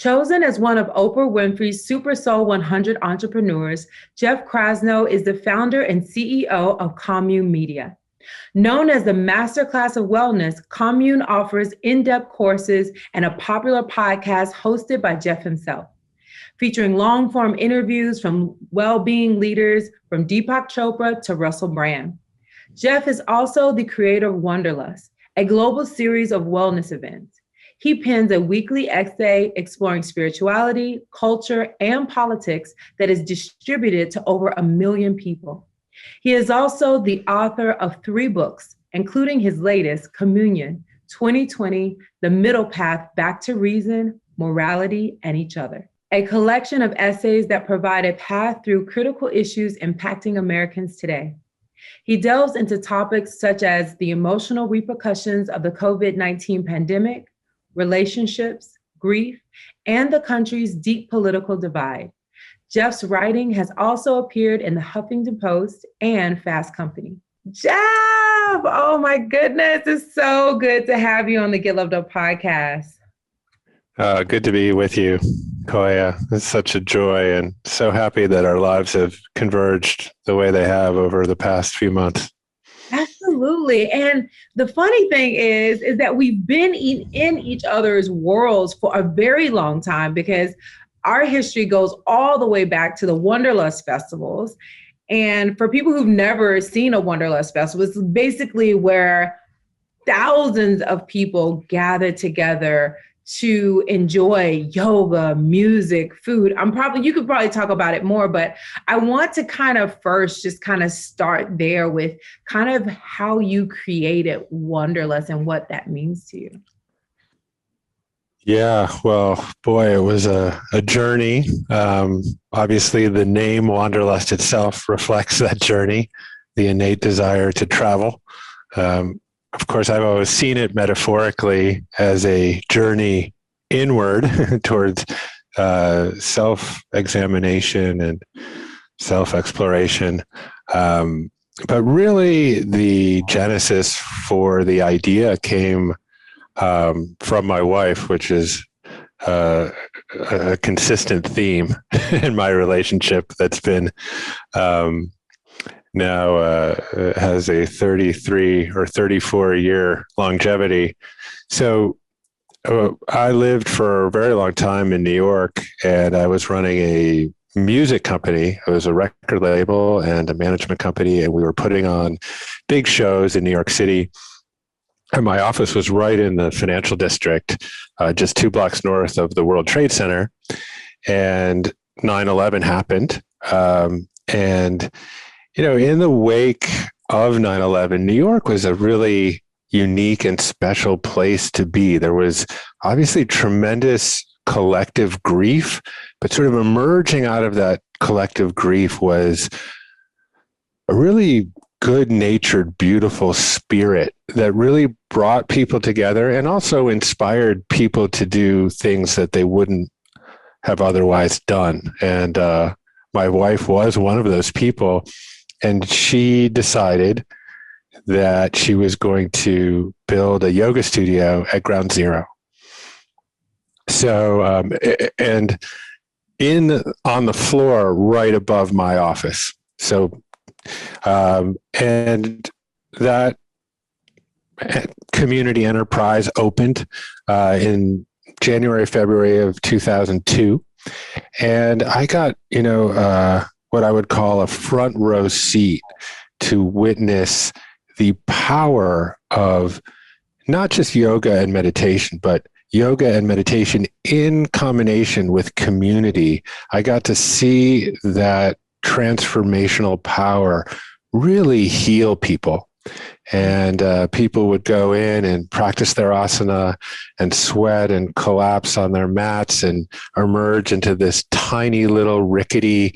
Chosen as one of Oprah Winfrey's SuperSoul 100 entrepreneurs, Jeff Krasno is the founder and CEO of Commune Media. Known as the MasterClass of Wellness, Commune offers in-depth courses and a popular podcast hosted by Jeff himself, featuring long-form interviews from well-being leaders from Deepak Chopra to Russell Brand. Jeff is also the creator of Wanderlust, a global series of wellness events. He pens a weekly essay exploring spirituality, culture, and politics that is distributed to over 1 million people. He is also the author of 3 books, including his latest, Commune, 2020, The Middle Path Back to Reason, Morality, and Each Other, a collection of essays that provide a path through critical issues impacting Americans today. He delves into topics such as the emotional repercussions of the COVID-19 pandemic, relationships, grief, and the country's deep political divide. Jeff's writing has also appeared in the Huffington Post and Fast Company. Jeff, oh my goodness, it's so good to have you on the Get Loved Up podcast. Good to be with you, Koya. It's such a joy and so happy that our lives have converged the way they have over the past few months. Absolutely. And the funny thing is that we've been in each other's worlds for a very long time because our history goes all the way back to the Wanderlust festivals. And for people who've never seen a Wanderlust festival, it's basically where thousands of people gather together to enjoy yoga, music, food. You could probably talk about it more, but I want to kind of first just kind of start there with kind of how you created Wanderlust and what that means to you. Yeah, well, boy, it was a journey. Obviously, the name Wanderlust itself reflects that journey, the innate desire to travel. Of course, I've always seen it metaphorically as a journey inward towards self-examination and self-exploration. But really, the genesis for the idea came from my wife, which is a consistent theme in my relationship that's been now has a 33 or 34 year longevity. So I lived for a very long time in New York, and I was running a music company. It was a record label and a management company, and we were putting on big shows in New York City. And my office was right in the financial district, just 2 blocks north of the World Trade Center. And 9/11 happened. And in the wake of 9/11, New York was a really unique and special place to be. There was obviously tremendous collective grief, but sort of emerging out of that collective grief was a really good-natured, beautiful spirit that really brought people together and also inspired people to do things that they wouldn't have otherwise done. And my wife was one of those people. And she decided that she was going to build a yoga studio at Ground Zero. So, and on the floor right above my office. So, and that community enterprise opened in January, February of 2002. And I got, what I would call a front row seat to witness the power of not just yoga and meditation, but yoga and meditation in combination with community. I got to see that transformational power really heal people. And people would go in and practice their asana and sweat and collapse on their mats and emerge into this tiny little rickety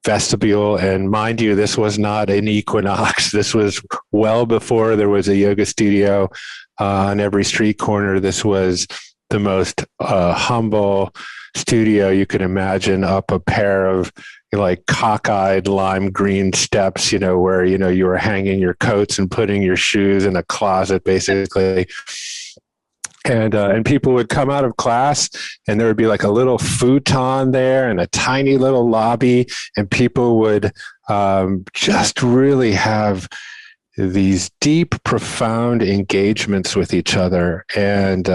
vestibule. And mind you, this was not an Equinox. This was well before there was a yoga studio on every street corner. This was the most humble studio you could imagine, up a pair of like cockeyed lime green steps, where, you were hanging your coats and putting your shoes in a closet, basically. And people would come out of class, and there would be like a little futon there and a tiny little lobby, and people would just really have these deep, profound engagements with each other, and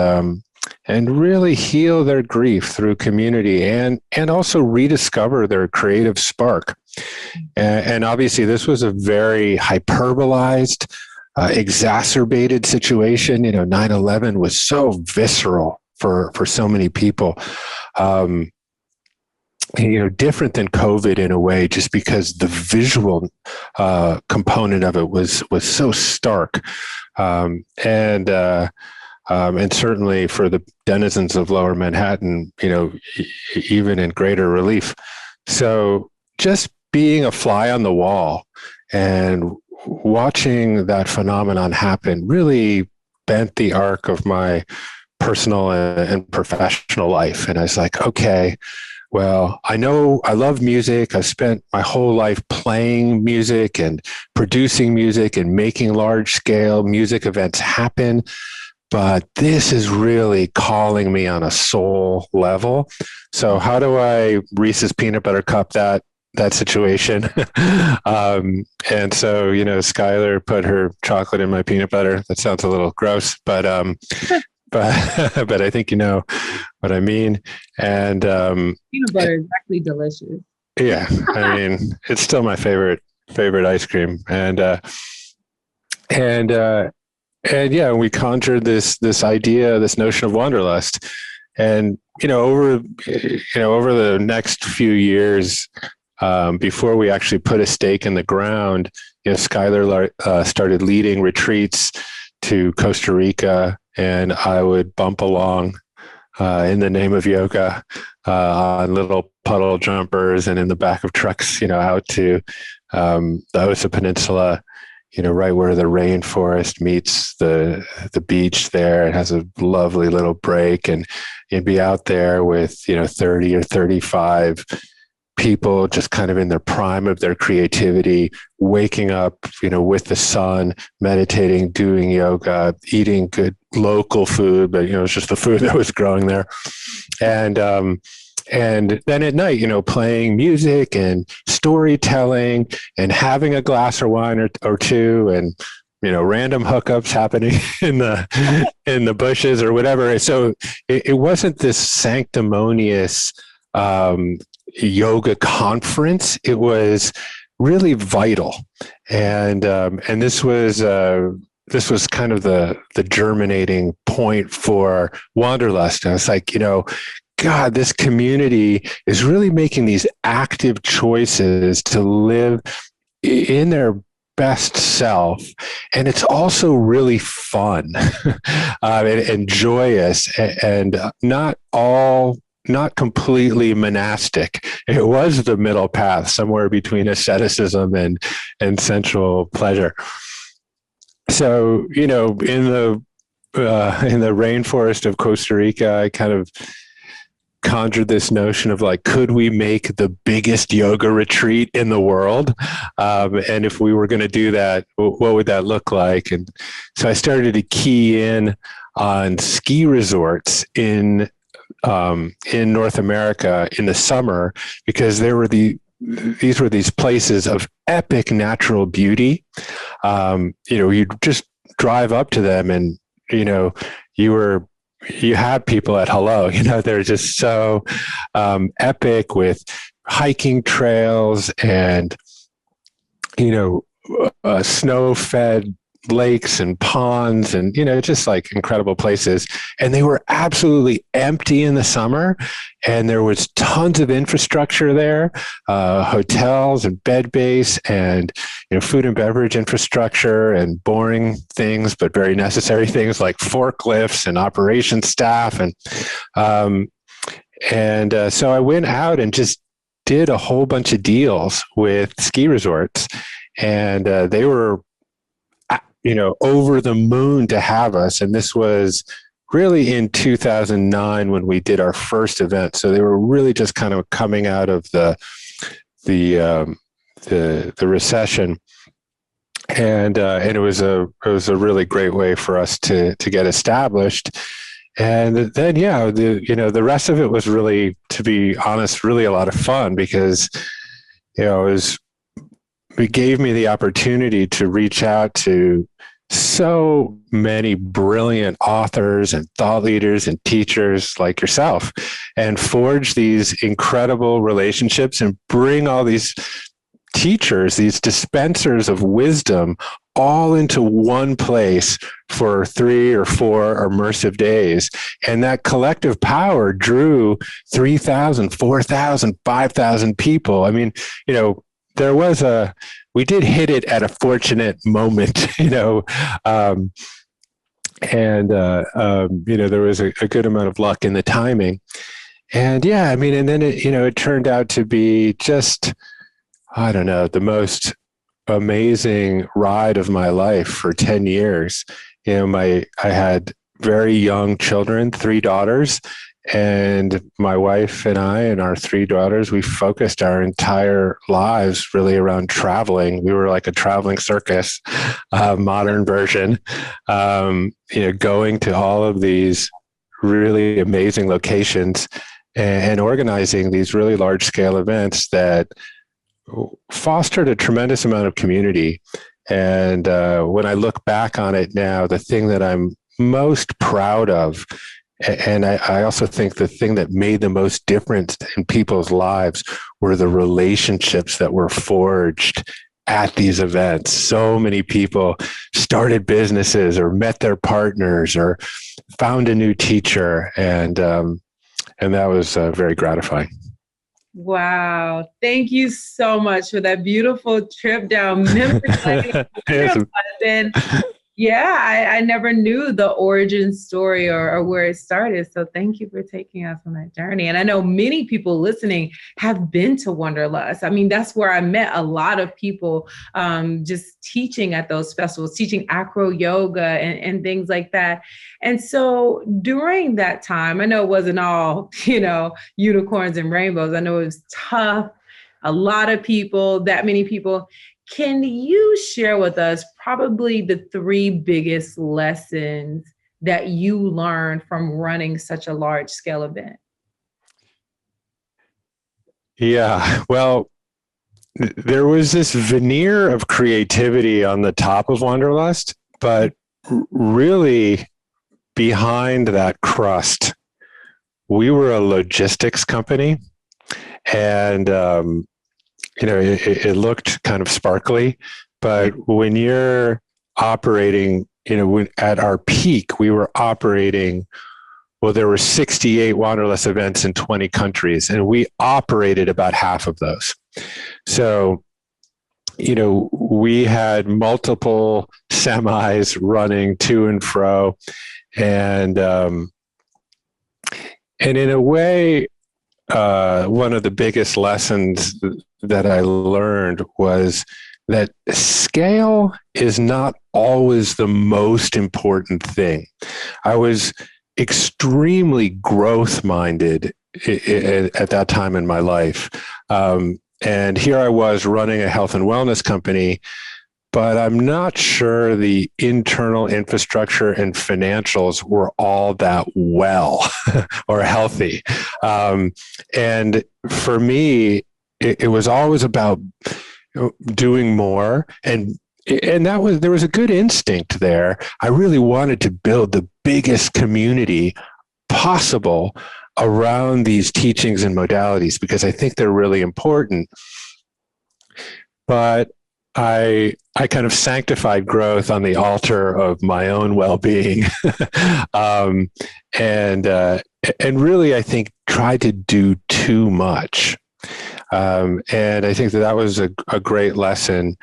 really heal their grief through community, and also rediscover their creative spark. And obviously, this was a very hyperbolized, exacerbated situation. 9/11 was so visceral for so many people. Different than COVID in a way, just because the visual component of it was so stark. And certainly for the denizens of Lower Manhattan, even in greater relief. So just being a fly on the wall and watching that phenomenon happen really bent the arc of my personal and professional life. And I was like, okay, well, I know I love music. I've spent my whole life playing music and producing music and making large scale music events happen. But this is really calling me on a soul level. So how do I Reese's Peanut Butter Cup that situation? And so, Skylar put her chocolate in my peanut butter. That sounds a little gross, but I think you know what I mean. And peanut butter is actually delicious. Yeah, I mean, it's still my favorite ice cream. And yeah, we conjured this idea, this notion of wanderlust. And over the next few years, before we actually put a stake in the ground, Skylar started leading retreats to Costa Rica, and I would bump along in the name of yoga on little puddle jumpers and in the back of trucks, out to the Osa Peninsula, right where the rainforest meets the beach there. It has a lovely little break, and you'd be out there with 30 or 35 people just kind of in their prime of their creativity, waking up, with the sun, meditating, doing yoga, eating good local food, but, it's just the food that was growing there. And then at night, playing music and storytelling and having a glass of wine or two, and, random hookups happening in the bushes or whatever. So it wasn't this sanctimonious, yoga conference. It was really vital, and this was kind of the germinating point for Wanderlust. And I was like, God, this community is really making these active choices to live in their best self, and it's also really fun and joyous, and not completely monastic. It was the middle path, somewhere between asceticism and sensual pleasure. So, in the rainforest of Costa Rica, I kind of conjured this notion of like, could we make the biggest yoga retreat in the world? And if we were going to do that, what would that look like? And so I started to key in on ski resorts in North America in the summer, because there were these were these places of epic natural beauty. You'd just drive up to them, and you had people at hello. They're just so epic, with hiking trails and snow-fed lakes and ponds, and just like incredible places. And they were absolutely empty in the summer, and there was tons of infrastructure there, hotels and bed base, and food and beverage infrastructure, and boring things but very necessary things like forklifts and operations staff. And so I went out and just did a whole bunch of deals with ski resorts, and they were over the moon to have us. And this was really in 2009 when we did our first event. So they were really just kind of coming out of the recession. And it was a really great way for us to get established. And then, yeah, the rest of it was really, to be honest, really a lot of fun because, it gave me the opportunity to reach out to so many brilliant authors and thought leaders and teachers like yourself and forge these incredible relationships and bring all these teachers, these dispensers of wisdom, all into one place for 3 or 4 immersive days. And that collective power drew 3,000, 4,000, 5,000 people. I mean, we did hit it at a fortunate moment, there was a good amount of luck in the timing. And yeah, I mean, and then it turned out to be just, I don't know, the most amazing ride of my life for 10 years. I had very young children, 3 daughters, and my wife and I and our 3 daughters, we focused our entire lives really around traveling. We were like a traveling circus, modern version, going to all of these really amazing locations and organizing these really large scale events that fostered a tremendous amount of community. And when I look back on it now, the thing that I'm most proud of, and I also think the thing that made the most difference in people's lives were the relationships that were forged at these events. So many people started businesses or met their partners or found a new teacher. And that was very gratifying. Wow. Thank you so much for that beautiful trip down memory lane. And yeah, I never knew the origin story or where it started. So thank you for taking us on that journey. And I know many people listening have been to Wanderlust. I mean, that's where I met a lot of people just teaching at those festivals, teaching acro yoga and things like that. And so during that time, I know it wasn't all, unicorns and rainbows. I know it was tough. A lot of people, that many people. Can you share with us probably the 3 biggest lessons that you learned from running such a large scale event? Yeah, well, there was this veneer of creativity on the top of Wanderlust, but really behind that crust, we were a logistics company, and it looked kind of sparkly, but when you're operating, at our peak, we were operating, there were 68 Wanderlust events in 20 countries, and we operated about half of those. So, we had multiple semis running to and fro, and in a way, one of the biggest lessons that I learned was that scale is not always the most important thing. I was extremely growth minded at that time in my life. And here I was running a health and wellness company, but I'm not sure the internal infrastructure and financials were all that well or healthy. And for me, it was always about doing more, and there was a good instinct there. I really wanted to build the biggest community possible around these teachings and modalities because I think they're really important. But I kind of sanctified growth on the altar of my own well-being, and really I think tried to do too much. And I think that was a great lesson,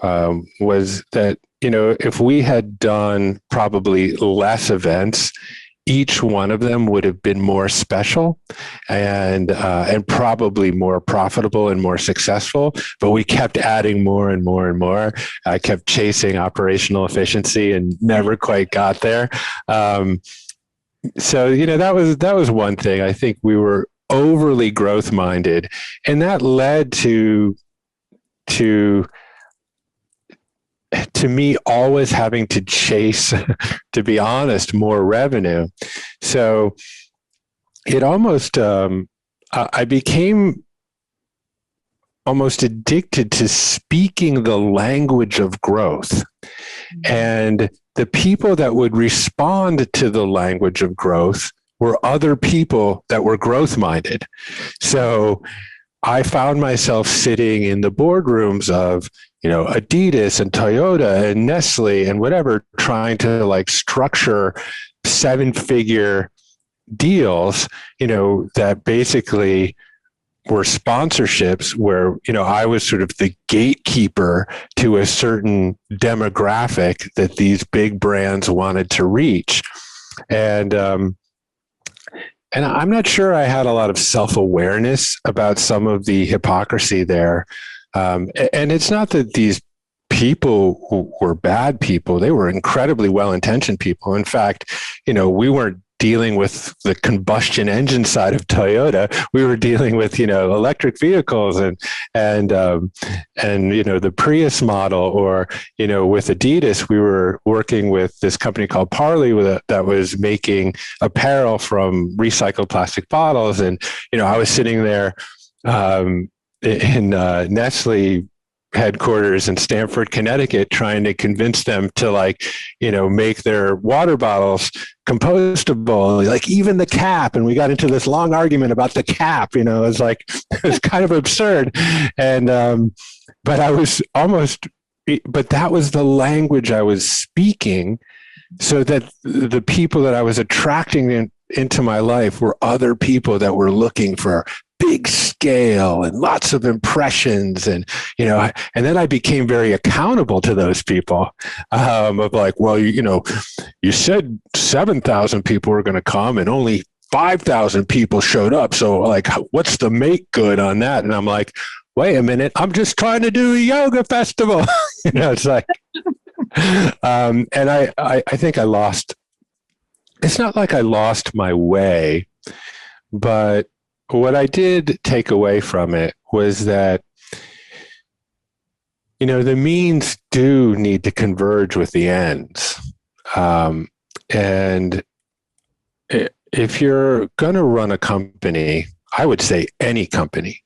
was that, if we had done probably less events, each one of them would have been more special and probably more profitable and more successful. But we kept adding more and more and more. I kept chasing operational efficiency and never quite got there. So, that was one thing. I think we were overly growth minded, and that led to to me, always having to chase, to be honest, more revenue. So it almost, I became almost addicted to speaking the language of growth. And the people that would respond to the language of growth were other people that were growth minded. So I found myself sitting in the boardrooms of, Adidas and Toyota and Nestle and whatever, trying to like structure 7-figure deals, that basically were sponsorships where, I was sort of the gatekeeper to a certain demographic that these big brands wanted to reach. And I'm not sure I had a lot of self-awareness about some of the hypocrisy there. And it's not that these people were bad people. They were incredibly well-intentioned people. In fact, we weren't dealing with the combustion engine side of Toyota. We were dealing with, electric vehicles and the Prius model, or, with Adidas, we were working with this company called Parley that was making apparel from recycled plastic bottles. And, I was sitting there in Nestle headquarters in Stamford, Connecticut, trying to convince them to make their water bottles compostable, like even the cap. And we got into this long argument about the cap, it was kind of absurd. And, but that was the language I was speaking, so that the people that I was attracting into my life were other people that were looking for big scale and lots of impressions. And, and then I became very accountable to those people, of like, well, you said 7,000 people were going to come and only 5,000 people showed up. So like, what's the make good on that? And I'm like, wait a minute, I'm just trying to do a yoga festival. It's like, and I think I lost, it's not like I lost my way, but what I did take away from it was that, the means do need to converge with the ends. And if you're going to run a company, I would say any company,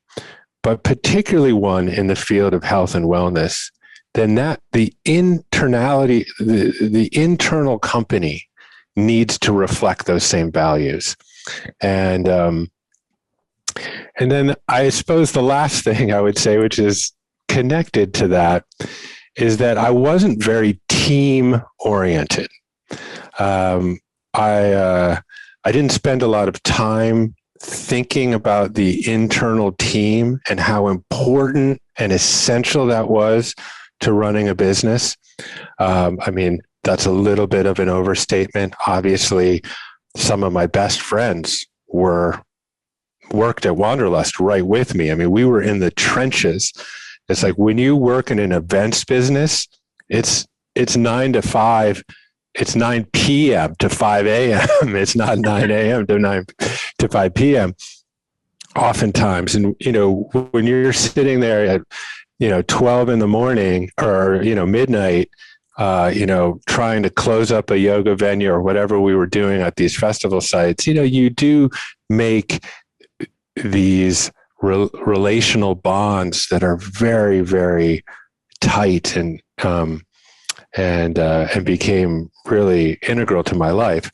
but particularly one in the field of health and wellness, then the internal company needs to reflect those same values. And then I suppose the last thing I would say, which is connected to that, is that I wasn't very team oriented. I didn't spend a lot of time thinking about the internal team and how important and essential that was to running a business. That's a little bit of an overstatement. Obviously, some of my best friends worked at Wanderlust right with me. We were in the trenches. It's like when you work in an events business, it's 9 to 5. It's 9 p.m. to 5 a.m. It's not 9 a.m. to 5 p.m. oftentimes. And, when you're sitting there at, 12 in the morning or, midnight, trying to close up a yoga venue or whatever we were doing at these festival sites, you do make these relational bonds that are very, very tight and became really integral to my life.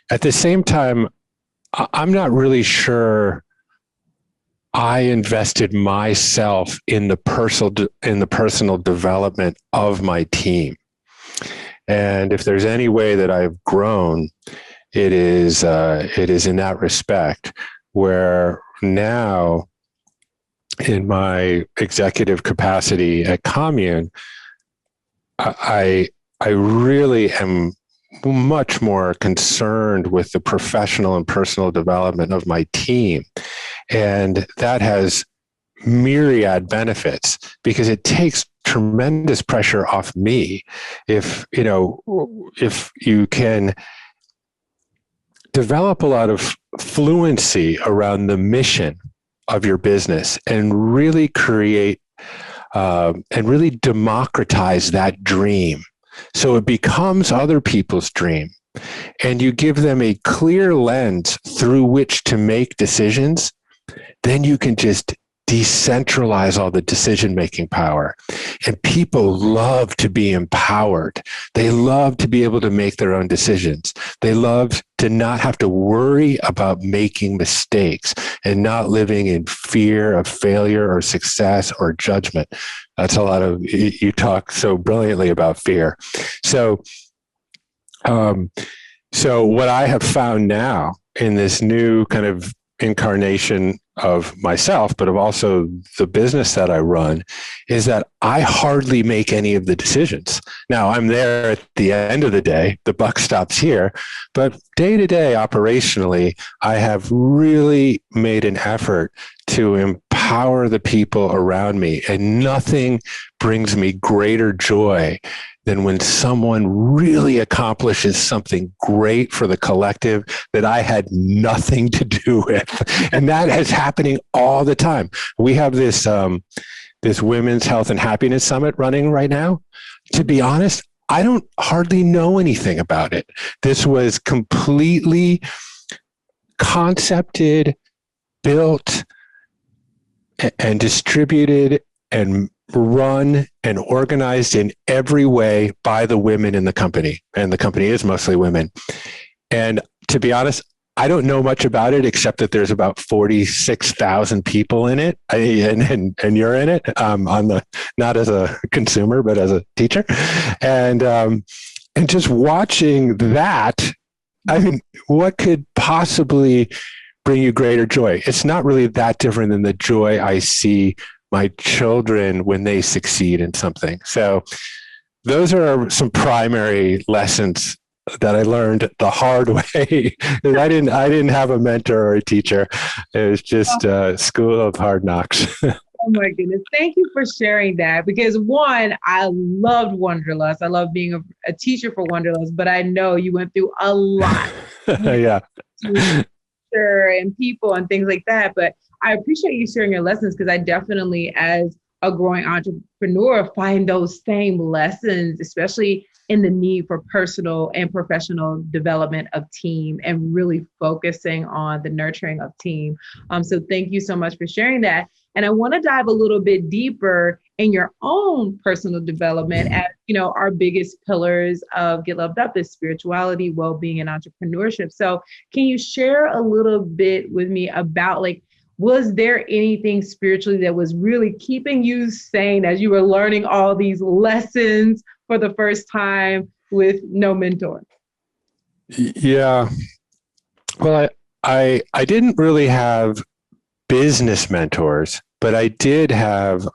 At the same time, I'm not really sure I invested myself in the personal development of my team. And if there's any way that I've grown, it is in that respect, where now in my executive capacity at Commune, I really am much more concerned with the professional and personal development of my team. And that has myriad benefits because it takes tremendous pressure off me. If you can develop a lot of fluency around the mission of your business and really create and really democratize that dream. So it becomes other people's dream. And you give them a clear lens through which to make decisions, then you can just decentralize all the decision-making power. And people love to be empowered. They love to be able to make their own decisions. They love to not have to worry about making mistakes and not living in fear of failure or success or judgment. That's a lot of, you talk so brilliantly about fear. So what I have found now in this new kind of incarnation of myself, but of also the business that I run, is that I hardly make any of the decisions. Now, I'm there at the end of the day, the buck stops here, but day to day, operationally, I have really made an effort to empower the people around me, and nothing brings me greater joy than when someone really accomplishes something great for the collective that I had nothing to do with. And that is happening all the time. We have this Women's Health and Happiness Summit running right now. To be honest, I don't hardly know anything about it. This was completely concepted, built, and distributed and run and organized in every way by the women in the company. And the company is mostly women. And to be honest, I don't know much about it except that there's about 46,000 people in it, and you're in it, not as a consumer, but as a teacher. And just watching that, I mean, what could possibly bring you greater joy? It's not really that different than the joy I see my children when they succeed in something. So those are some primary lessons that I learned the hard way. I didn't have a mentor or a teacher. It was just a school of hard knocks. Oh my goodness. Thank you for sharing that, because one, I loved Wanderlust. I love being a teacher for Wanderlust, but I know you went through a lot. Yeah. And people and things like that. But I appreciate you sharing your lessons, because I definitely, as a growing entrepreneur, find those same lessons, especially in the need for personal and professional development of team and really focusing on the nurturing of team. So thank you so much for sharing that. And I want to dive a little bit deeper in your own personal development. As you know, our biggest pillars of Get Loved Up is spirituality, well-being, and entrepreneurship. So can you share a little bit with me about, like, was there anything spiritually that was really keeping you sane as you were learning all these lessons for the first time with no mentor? Yeah. Well, I didn't really have business mentors, but I did have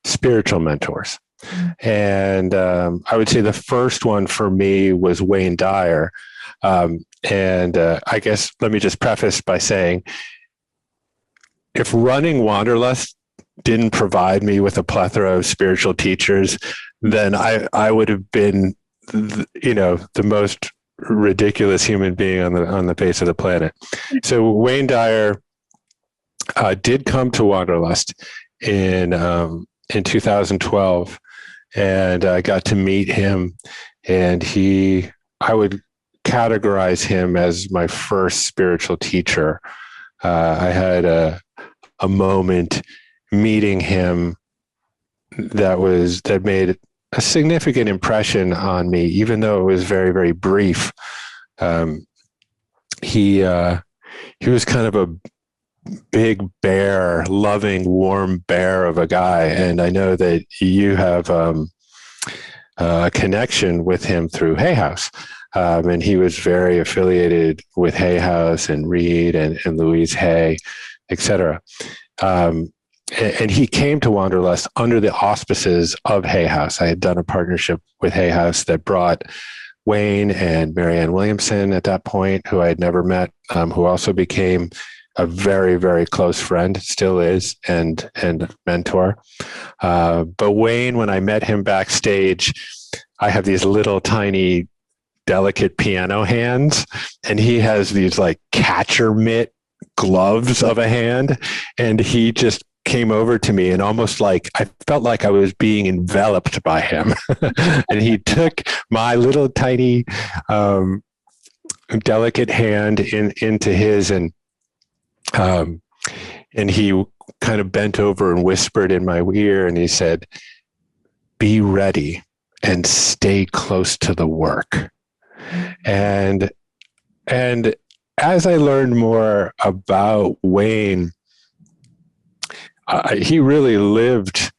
spiritual mentors. And I would say the first one for me was Wayne Dyer. And I guess let me just preface by saying, if running Wanderlust didn't provide me with a plethora of spiritual teachers, then I would have been, the most ridiculous human being on the face of the planet. So Wayne Dyer did come to Wanderlust in 2012, and I got to meet him, and I would categorize him as my first spiritual teacher. I had a moment meeting him that made a significant impression on me, even though it was very, very brief. He was kind of a big bear, loving, warm bear of a guy. And I know that you have a connection with him through Hay House. And he was very affiliated with Hay House and Reed and Louise Hay, et cetera. And he came to Wanderlust under the auspices of Hay House. I had done a partnership with Hay House that brought Wayne and Marianne Williamson at that point, who I had never met, who also became a very, very close friend, still is, and mentor. But Wayne, when I met him backstage, I have these little tiny, delicate piano hands, and he has these like catcher mitt gloves of a hand, and he just came over to me, and almost like I felt like I was being enveloped by him. And he took my little tiny, delicate hand into his, and he kind of bent over and whispered in my ear, and he said, "Be ready and stay close to the work." And as I learned more about Wayne, he really lived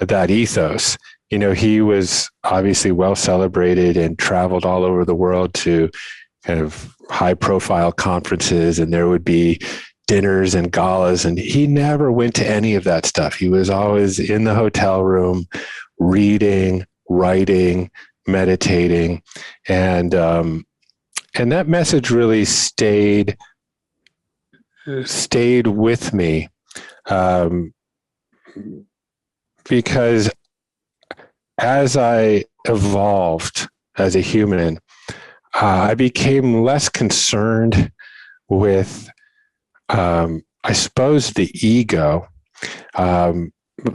that ethos. You know, he was obviously well celebrated and traveled all over the world to kind of high profile conferences, and there would be dinners and galas, and he never went to any of that stuff. He was always in the hotel room, reading, writing, meditating, and that message really stayed with me, because as I evolved as a human, I became less concerned with, I suppose, the ego,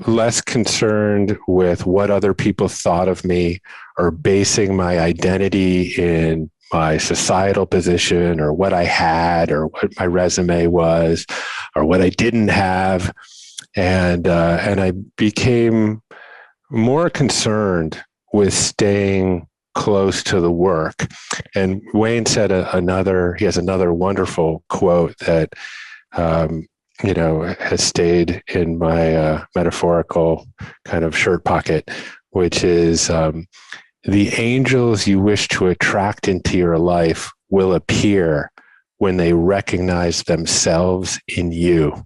less concerned with what other people thought of me, or basing my identity in my societal position, or what I had, or what my resume was, or what I didn't have. And I became more concerned with staying close to the work. And Wayne said he has another wonderful quote that, has stayed in my metaphorical kind of shirt pocket, which is, the angels you wish to attract into your life will appear when they recognize themselves in you.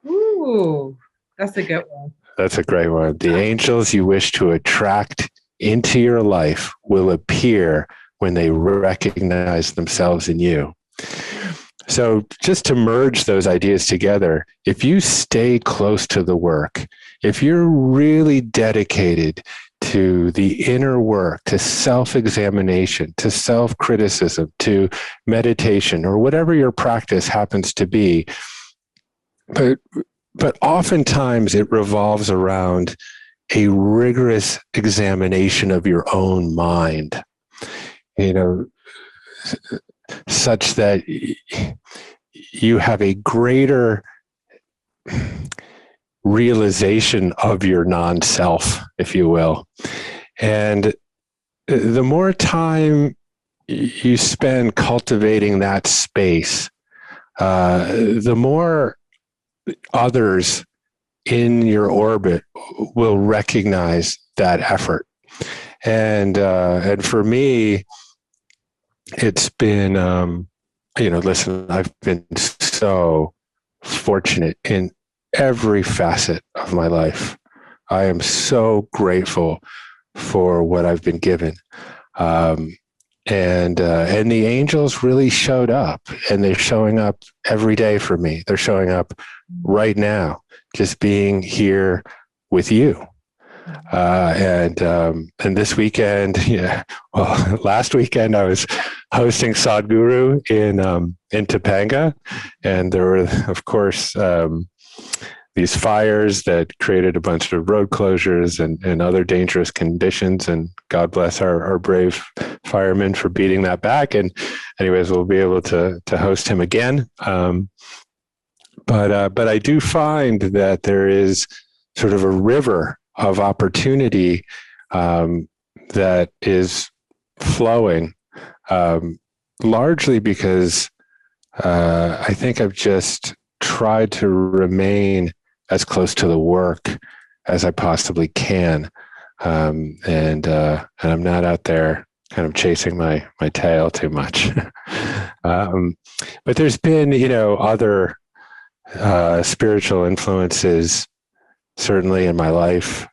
Ooh, that's a good one. That's a great one. The angels you wish to attract into your life will appear when they recognize themselves in you. So just to merge those ideas together, if you stay close to the work, if you're really dedicated to the inner work, to self-examination, to self-criticism, to meditation, or whatever your practice happens to be, but oftentimes it revolves around a rigorous examination of your own mind, such that you have a greater realization of your non-self, if you will. And the more time you spend cultivating that space, the more others in your orbit will recognize that effort. And for me, it's been, listen, I've been so fortunate in every facet of my life. I am so grateful for what I've been given. And the angels really showed up, and they're showing up every day for me. They're showing up right now, just being here with you. And this weekend, last weekend I was hosting Sadhguru in Topanga, and there were, of course, these fires that created a bunch of road closures and other dangerous conditions. And God bless our brave firemen for beating that back. And anyways, we'll be able to host him again. But I do find that there is sort of a river of opportunity that is flowing, largely because I think I've just tried to remain as close to the work as I possibly can. And I'm not out there kind of chasing my tail too much. But there's been, other spiritual influences certainly in my life.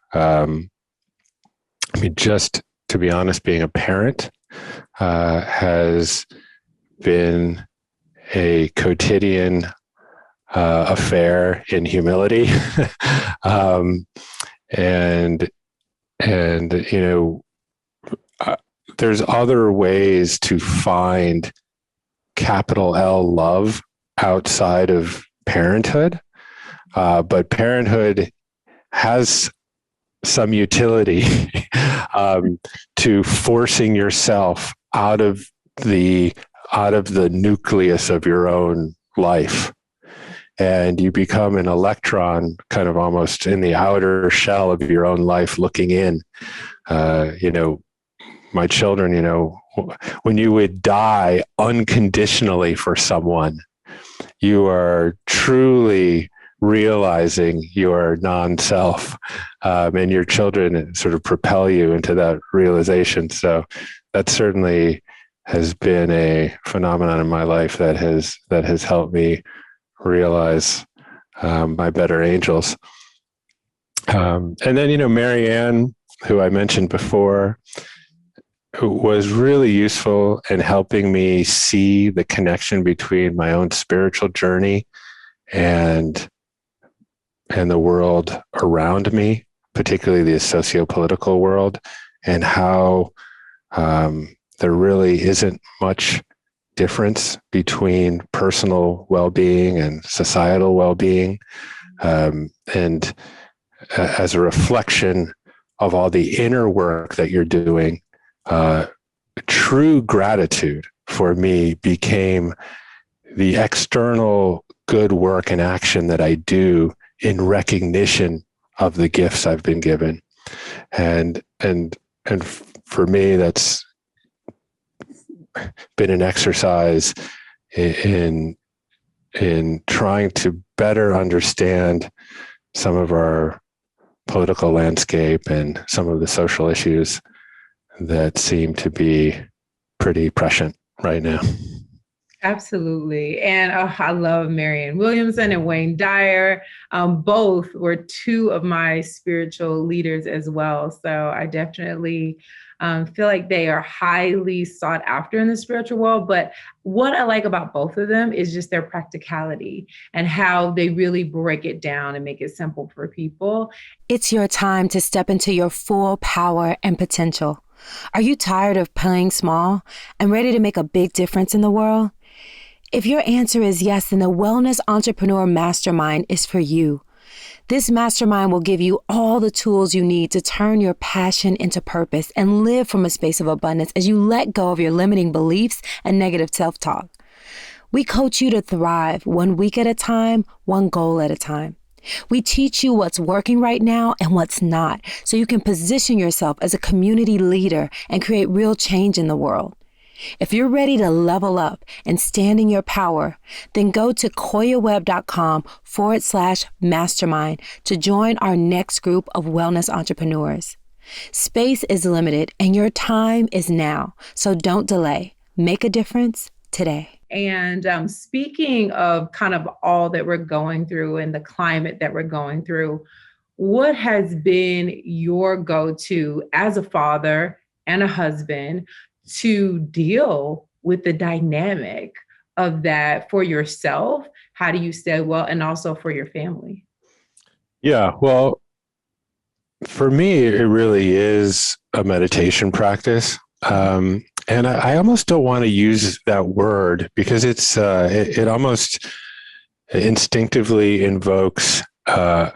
Just to be honest, being a parent has been a quotidian affair in humility. There's other ways to find capital L love outside of parenthood. but parenthood has some utility to forcing yourself out of the nucleus of your own life, and you become an electron, kind of almost in the outer shell of your own life, looking in. My children, when you would die unconditionally for someone, you are truly realizing your non-self, and your children sort of propel you into that realization. So that certainly has been a phenomenon in my life that has helped me realize my better angels. And then, Marianne, who I mentioned before, was really useful in helping me see the connection between my own spiritual journey and the world around me, particularly the socio-political world, and how there really isn't much difference between personal well-being and societal well-being. And as a reflection of all the inner work that you're doing, true gratitude for me became the external good work and action that I do in recognition of the gifts I've been given. And for me, that's been an exercise in trying to better understand some of our political landscape and some of the social issues that seem to be pretty prescient right now. Absolutely. And I love Marianne Williamson and Wayne Dyer. Both were two of my spiritual leaders as well. So I definitely feel like they are highly sought after in the spiritual world. But what I like about both of them is just their practicality and how they really break it down and make it simple for people. It's your time to step into your full power and potential. Are you tired of playing small and ready to make a big difference in the world? If your answer is yes, then the Wellness Entrepreneur Mastermind is for you. This mastermind will give you all the tools you need to turn your passion into purpose and live from a space of abundance as you let go of your limiting beliefs and negative self-talk. We coach you to thrive 1 week at a time, one goal at a time. We teach you what's working right now and what's not, so you can position yourself as a community leader and create real change in the world. If you're ready to level up and stand in your power, then go to koyawebb.com/mastermind to join our next group of wellness entrepreneurs. Space is limited and your time is now, so don't delay. Make a difference today. And speaking of kind of all that we're going through and the climate that we're going through, what has been your go-to as a father and a husband to deal with the dynamic of that for yourself? How do you stay well, and also for your family? Yeah, well, for me, it really is a meditation practice. And I almost don't want to use that word because it almost instinctively invokes an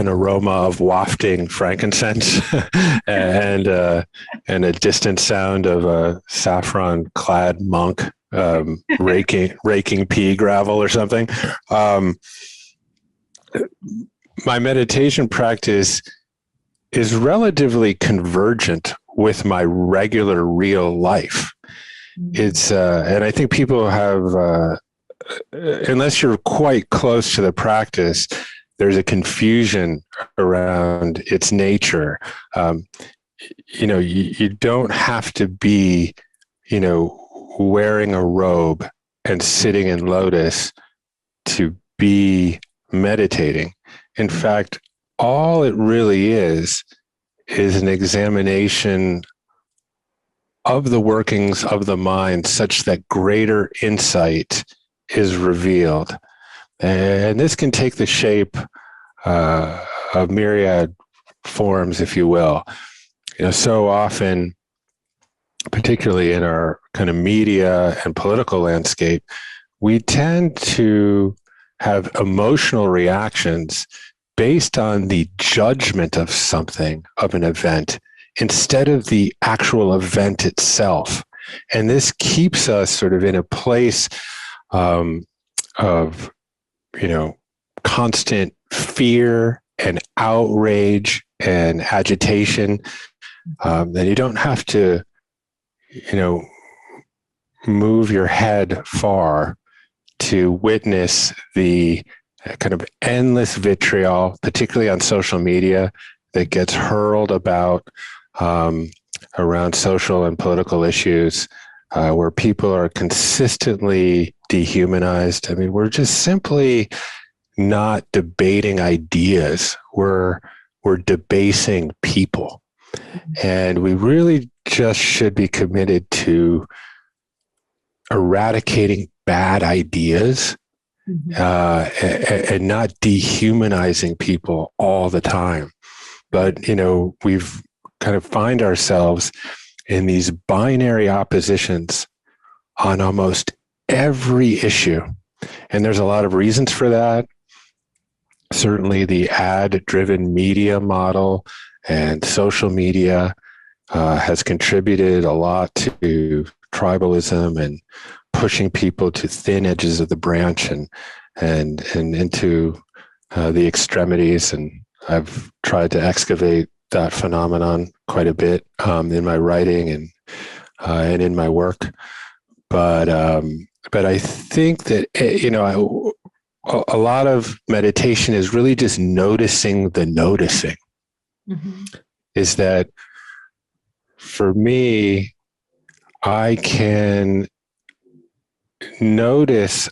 aroma of wafting frankincense and a distant sound of a saffron-clad monk raking pea gravel or something. My meditation practice is relatively convergent with my regular real life. It's and I think people have, unless you're quite close to the practice, there's a confusion around its nature. You don't have to be, wearing a robe and sitting in lotus to be meditating. In fact, all it really is an examination of the workings of the mind such that greater insight is revealed. And this can take the shape of myriad forms, if you will. So often, particularly in our kind of media and political landscape, we tend to have emotional reactions based on the judgment of something, of an event, instead of the actual event itself. And this keeps us sort of in a place of, constant fear and outrage and agitation, that you don't have to, move your head far to witness the kind of endless vitriol, particularly on social media, that gets hurled about around social and political issues, where people are consistently dehumanized. I mean, we're just simply not debating ideas. We're debasing people. And we really just should be committed to eradicating bad ideas, and not dehumanizing people all the time. But, we've kind of find ourselves in these binary oppositions on almost every issue. And there's a lot of reasons for that. Certainly the ad-driven media model and social media has contributed a lot to tribalism and pushing people to thin edges of the branch and into the extremities. And I've tried to excavate that phenomenon quite a bit in my writing and in my work. But I think that a lot of meditation is really just noticing the noticing. Is that for me, I can notice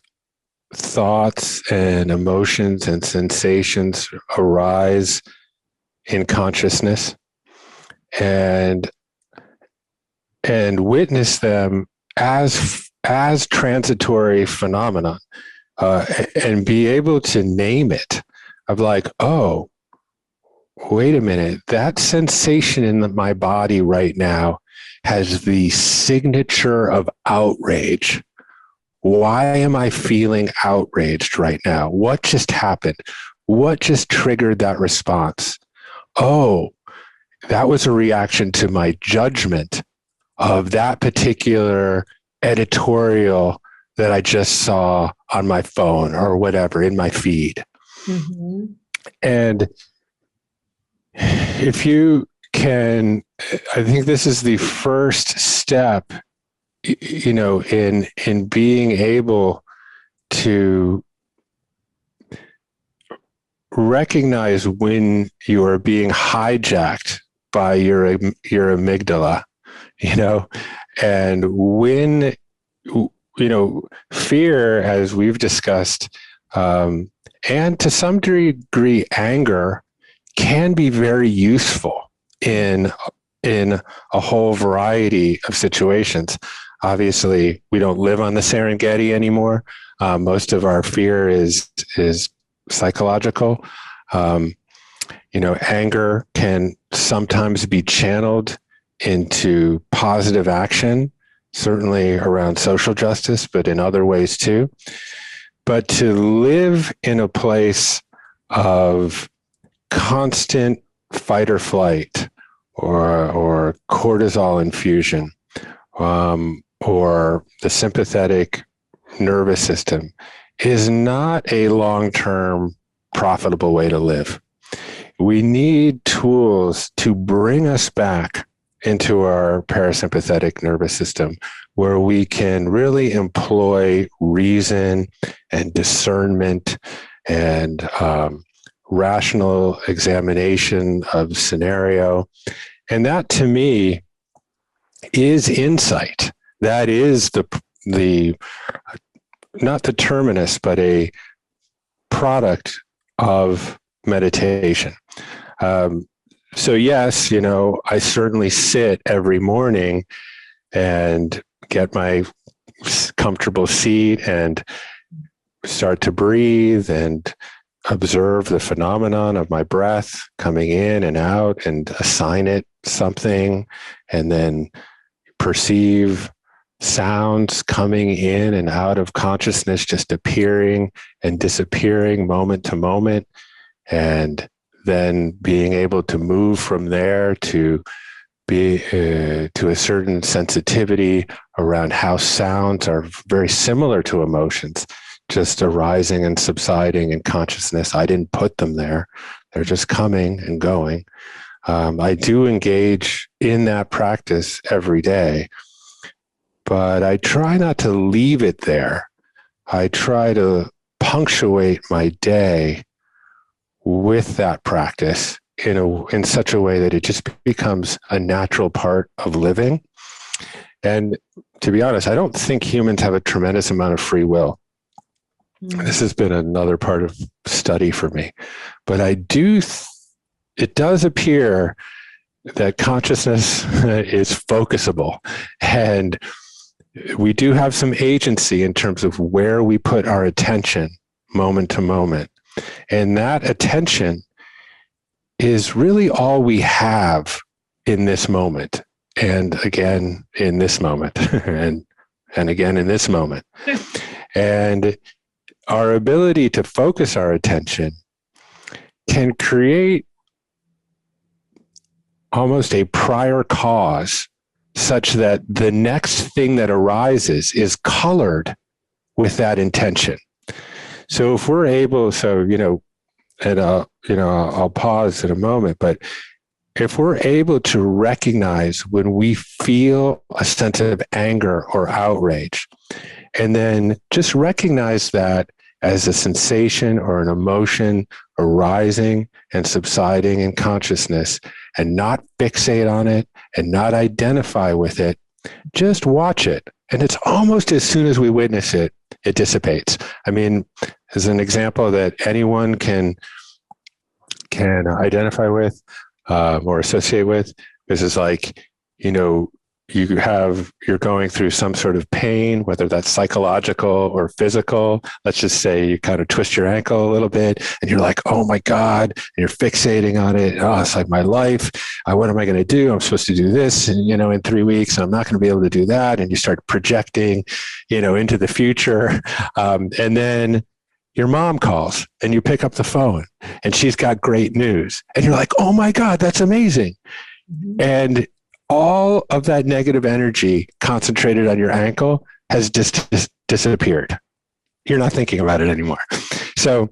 thoughts and emotions and sensations arise in consciousness and witness them as transitory phenomenon, and be able to name it, of like, oh, wait a minute, that sensation in my body right now has the signature of outrage. Why am I feeling outraged right now? What just happened? What just triggered that response? Oh, that was a reaction to my judgment of that particular editorial that I just saw on my phone or whatever in my feed. And if you can, I think this is the first step, in being able to recognize when you are being hijacked by your amygdala, and when, fear, as we've discussed, and to some degree, anger can be very useful in a whole variety of situations. Obviously, we don't live on the Serengeti anymore. Most of our fear is psychological. Anger can sometimes be channeled into positive action, certainly around social justice, but in other ways too. But to live in a place of constant fight or flight, or cortisol infusion, or the sympathetic nervous system, is not a long-term profitable way to live. We need tools to bring us back into our parasympathetic nervous system, where we can really employ reason and discernment and rational examination of scenario. And that, to me, is insight. That is the not the terminus, but a product of meditation. So yes, I certainly sit every morning and get my comfortable seat and start to breathe and observe the phenomenon of my breath coming in and out, and assign it something, and then perceive sounds coming in and out of consciousness, just appearing and disappearing moment to moment, and then being able to move from there to be to a certain sensitivity around how sounds are very similar to emotions, just arising and subsiding in consciousness. I didn't put them there. They're just coming and going. I do engage in that practice every day, but I try not to leave it there. I try to punctuate my day with that practice in such a way that it just becomes a natural part of living. And to be honest, I don't think humans have a tremendous amount of free will. This has been another part of study for me. But it does appear that consciousness is focusable. And we do have some agency in terms of where we put our attention moment to moment. And that attention is really all we have in this moment, and again in this moment, and again in this moment. And our ability to focus our attention can create almost a prior cause, such that the next thing that arises is colored with that intention. So if we're able, and I'll pause in a moment, but if we're able to recognize when we feel a sense of anger or outrage, and then just recognize that as a sensation or an emotion arising and subsiding in consciousness, and not fixate on it and not identify with it, just watch it. And it's almost as soon as we witness it, it dissipates. I mean, as an example that anyone can identify with or associate with, this is like, you're going through some sort of pain, whether that's psychological or physical. Let's just say you kind of twist your ankle a little bit and you're like, oh my God, and you're fixating on it. Oh, it's like my life. What am I going to do? I'm supposed to do this and, in 3 weeks, and I'm not going to be able to do that. And you start projecting, into the future. And then your mom calls and you pick up the phone and she's got great news. And you're like, oh my God, that's amazing. Mm-hmm. And all of that negative energy concentrated on your ankle has disappeared. You're not thinking about it anymore. So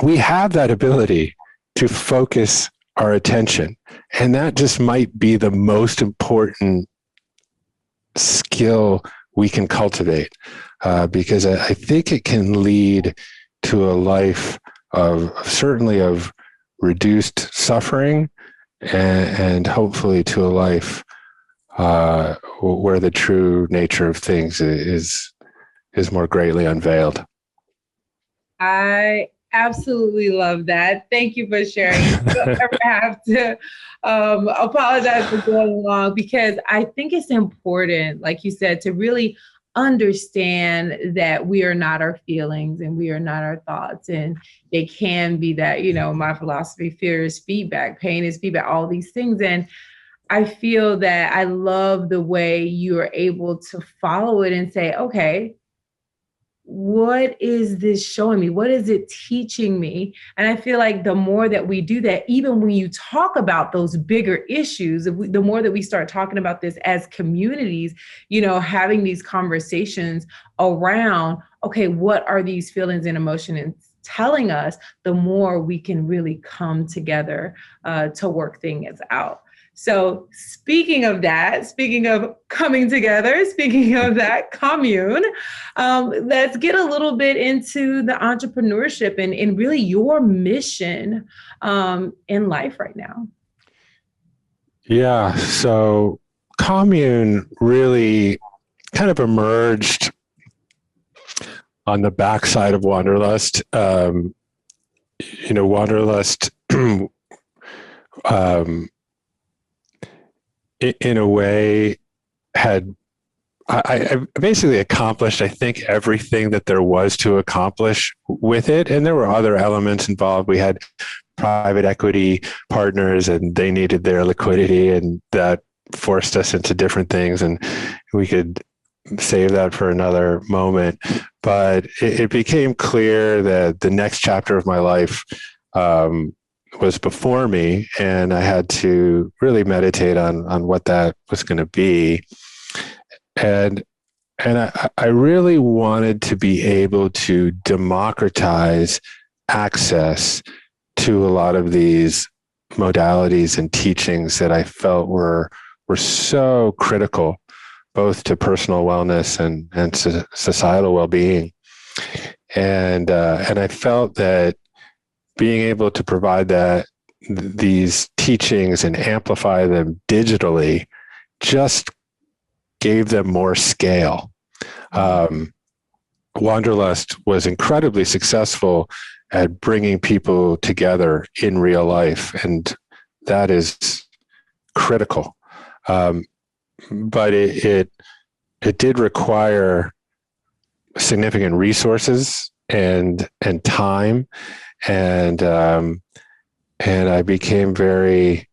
we have that ability to focus our attention. And that just might be the most important skill we can cultivate, because I think it can lead to a life certainly of reduced suffering, and hopefully to a life where the true nature of things is more greatly unveiled. I absolutely love that. Thank you for sharing. I don't ever have to apologize for going long, because I think it's important, like you said, to really understand that we are not our feelings and we are not our thoughts. And they can be that, my philosophy, fear is feedback, pain is feedback, all these things. And I feel that I love the way you are able to follow it and say, okay, what is this showing me? What is it teaching me? And I feel like the more that we do that, even when you talk about those bigger issues, the more that we start talking about this as communities, having these conversations around, okay, what are these feelings and emotions telling us, the more we can really come together to work things out. So speaking of coming together, speaking of that commune, let's get a little bit into the entrepreneurship and really your mission in life right now. Yeah, so commune really kind of emerged on the backside of Wanderlust. Wanderlust in a way had, I basically accomplished, I think, everything that there was to accomplish with it. And there were other elements involved. We had private equity partners and they needed their liquidity, and that forced us into different things. And we could save that for another moment. But it became clear that the next chapter of my life was before me, and I had to really meditate on what that was going to be. And I really wanted to be able to democratize access to a lot of these modalities and teachings that I felt were so critical, both to personal wellness and societal well-being. And I felt that being able to provide these teachings and amplify them digitally just gave them more scale. Wanderlust was incredibly successful at bringing people together in real life, and that is critical. But it did require significant resources and time, and I became very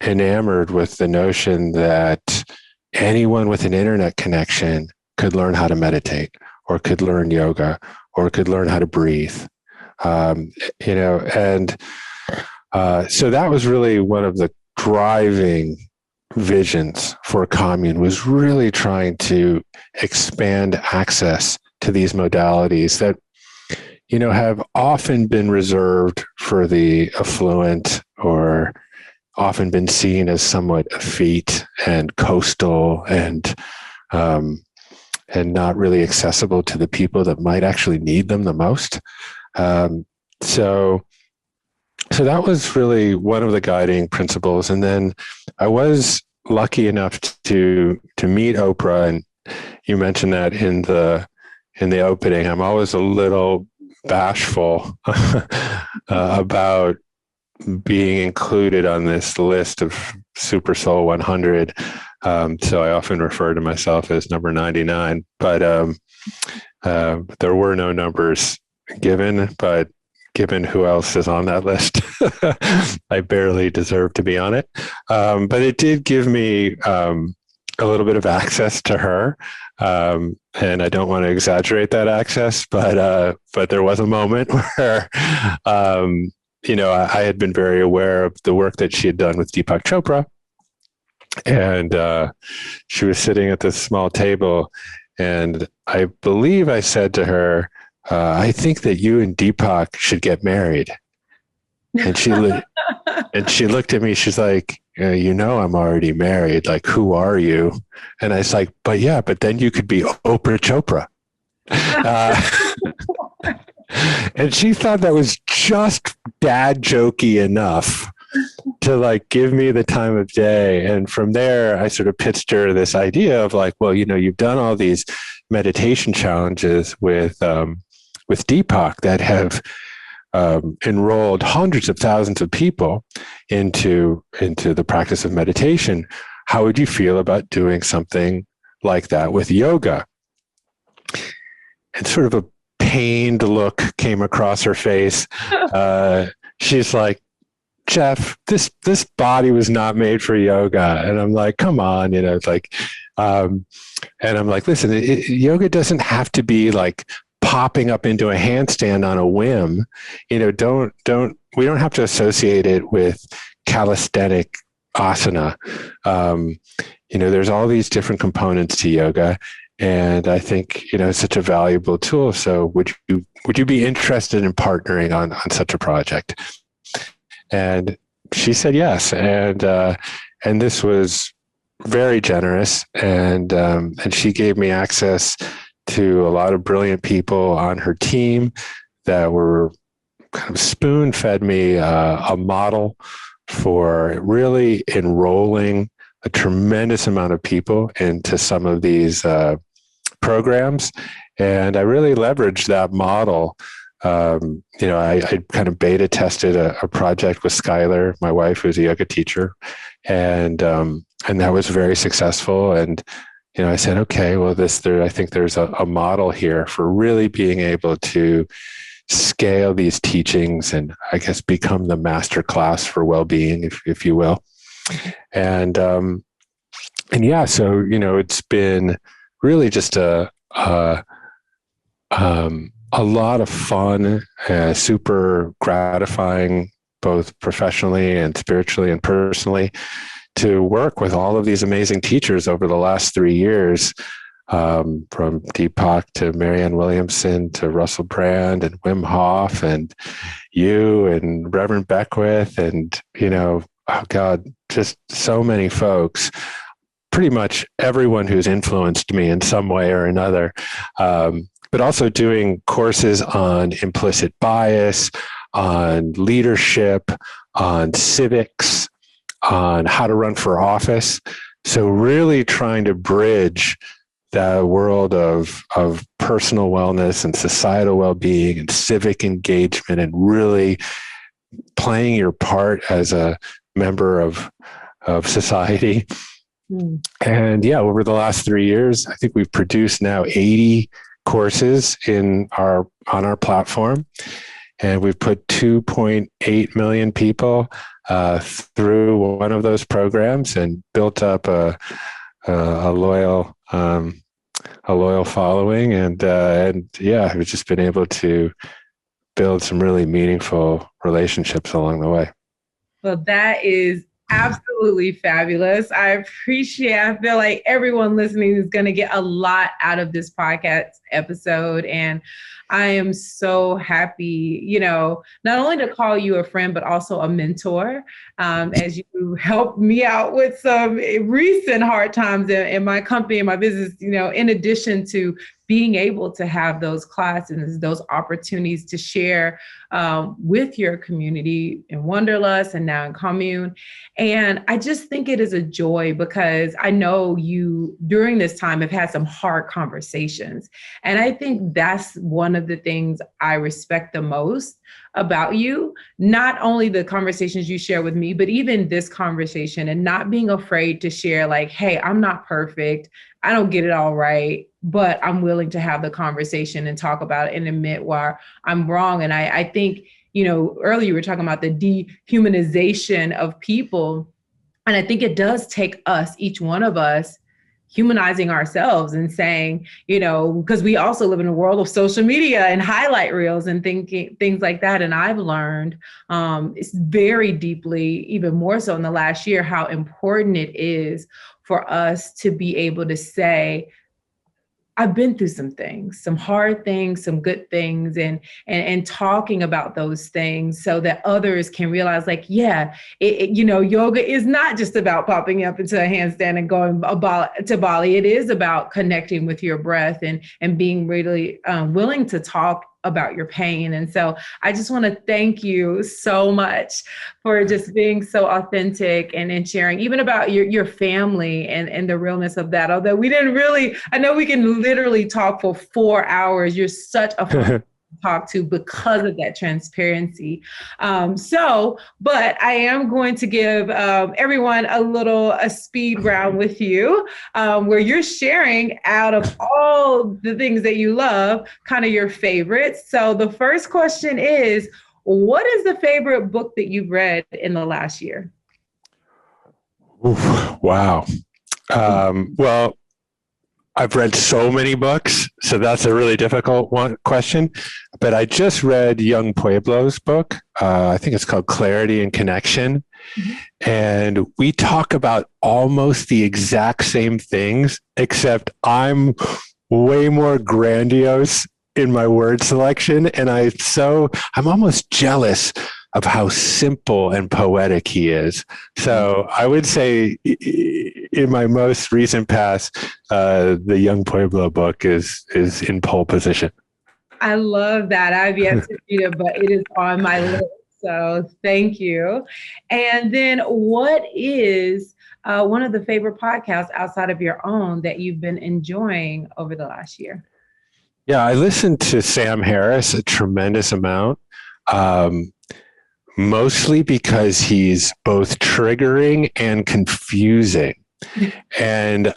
enamored with the notion that anyone with an internet connection could learn how to meditate, or could learn yoga, or could learn how to breathe. So that was really one of the driving visions for Commune, was really trying to expand access to these modalities that, have often been reserved for the affluent, or often been seen as somewhat effete and coastal and not really accessible to the people that might actually need them the most. So that was really one of the guiding principles. And then I was lucky enough to meet Oprah, and you mentioned that in the opening. I'm always a little bashful about being included on this list of SuperSoul 100. So I often refer to myself as number 99, but there were no numbers given, but given who else is on that list, I barely deserve to be on it. But it did give me a little bit of access to her. And I don't want to exaggerate that access, but there was a moment where, I had been very aware of the work that she had done with Deepak Chopra. And she was sitting at this small table, and I believe I said to her, I think that you and Deepak should get married. And she looked at me. She's like, I'm already married. Like, who are you? And I was like, but then you could be Oprah Chopra. And she thought that was just dad jokey enough to give me the time of day. And from there, I sort of pitched her this idea of you've done all these meditation challenges with Deepak that have enrolled hundreds of thousands of people into the practice of meditation. How would you feel about doing something like that with yoga? And sort of a pained look came across her face. She's like, Jeff, this body was not made for yoga. And I'm like, come on, and I'm like, listen, yoga doesn't have to be popping up into a handstand on a whim. We don't have to associate it with calisthenic asana. There's all these different components to yoga, and I think it's such a valuable tool. So would you be interested in partnering on such a project? And she said yes, and this was very generous, and she gave me access to a lot of brilliant people on her team that were kind of spoon-fed me a model for really enrolling a tremendous amount of people into some of these programs. And I really leveraged that model. I kind of beta tested a project with Skylar, my wife, who's a yoga teacher, and that was very successful. And I said, okay, well, I think there's a model here for really being able to scale these teachings and, I guess, become the master class for well-being, if you will. And yeah, so it's been really just a lot of fun, super gratifying, both professionally and spiritually and personally, to work with all of these amazing teachers over the last 3 years, from Deepak to Marianne Williamson to Russell Brand and Wim Hof and you and Reverend Beckwith and, oh God, just so many folks, pretty much everyone who's influenced me in some way or another. But also doing courses on implicit bias, on leadership, on civics, on how to run for office. So really trying to bridge the world of personal wellness and societal well-being and civic engagement, and really playing your part as a member of society. And yeah, over the last 3 years, I think we've produced now 80 courses on our platform, and we've put 2.8 million people through one of those programs and built up a loyal following, and yeah, we've just been able to build some really meaningful relationships along the way. Well, that is absolutely fabulous. I feel like everyone listening is going to get a lot out of this podcast episode. And I am so happy, not only to call you a friend, but also a mentor, as you helped me out with some recent hard times in my company and my business, in addition to being able to have those classes, those opportunities to share with your community in Wanderlust and now in Commune. And I just think it is a joy, because I know you during this time have had some hard conversations. And I think that's one of the things I respect the most about you, not only the conversations you share with me, but even this conversation, and not being afraid to share, like, hey, I'm not perfect. I don't get it all right, but I'm willing to have the conversation and talk about it and admit where I'm wrong. And I think, earlier you were talking about the dehumanization of people. And I think it does take us, each one of us, humanizing ourselves and saying, because we also live in a world of social media and highlight reels and things like that. And I've learned it's very deeply, even more so in the last year, how important it is for us to be able to say, I've been through some things, some hard things, some good things, and talking about those things so that others can realize, like, yeah, yoga is not just about popping up into a handstand and going to Bali. It is about connecting with your breath and being really willing to talk about your pain. And so I just want to thank you so much for just being so authentic and sharing even about your family and the realness of that. Although we didn't really, I know we can literally talk for 4 hours. You're such a fun talk to because of that transparency. But I am going to give everyone a speed round with you, where you're sharing out of all the things that you love, kind of your favorites. So the first question is, what is the favorite book that you've read in the last year? Ooh, wow. Well, I've read so many books, so that's a really difficult question. But I just read Young Pueblo's book. I think it's called Clarity and Connection. Mm-hmm. And we talk about almost the exact same things, except I'm way more grandiose in my word selection. And I'm almost jealous of how simple and poetic he is. So I would say in my most recent past, the Young Pueblo book is in pole position. I love that. I've yet to read it, but it is on my list. So thank you. And then what is one of the favorite podcasts outside of your own that you've been enjoying over the last year? Yeah, I listened to Sam Harris a tremendous amount. Mostly because he's both triggering and confusing. And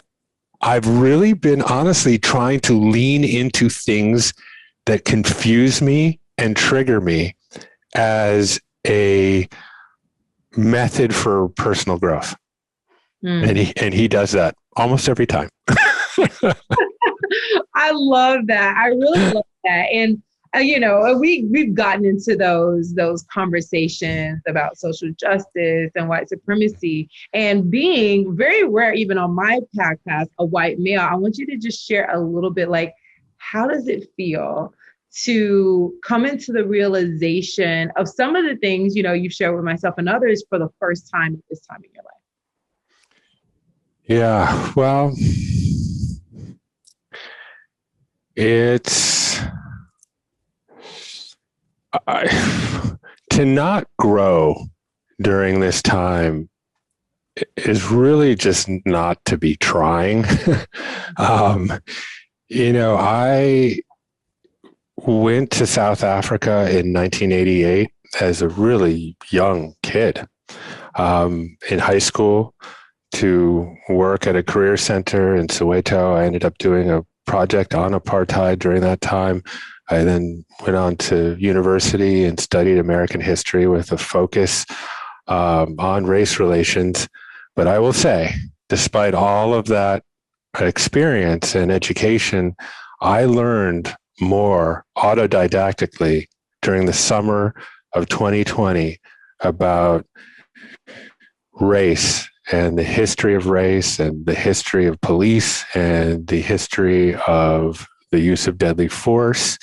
I've really been honestly trying to lean into things that confuse me and trigger me as a method for personal growth. And he does that almost every time. I love that. I really love that. And we've gotten into those conversations about social justice and white supremacy, and being very rare, even on my podcast, a white male. I want you to just share a little bit, like, how does it feel to come into the realization of some of the things, you've shared with myself and others for the first time at this time in your life? Yeah, well, to not grow during this time is really just not to be trying. I went to South Africa in 1988 as a really young kid, in high school, to work at a career center in Soweto. I ended up doing a project on apartheid during that time. I then went on to university and studied American history with a focus on race relations. But I will say, despite all of that experience and education, I learned more autodidactically during the summer of 2020 about race and the history of race and the history of police and the history of the use of deadly force,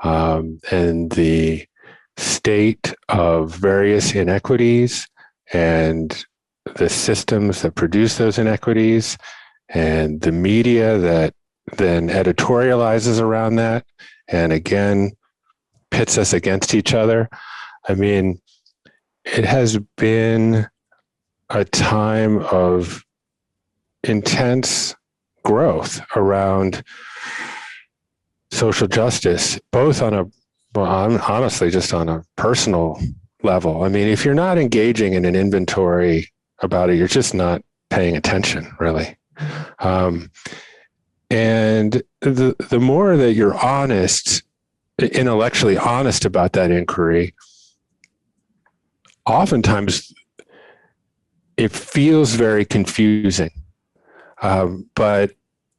and the state of various inequities and the systems that produce those inequities, and the media that then editorializes around that and again pits us against each other. I mean, it has been a time of intense growth around social justice, both honestly, just on a personal level. I mean, if you're not engaging in an inventory about it, you're just not paying attention, really. And the more that you're intellectually honest about that inquiry, oftentimes it feels very confusing. But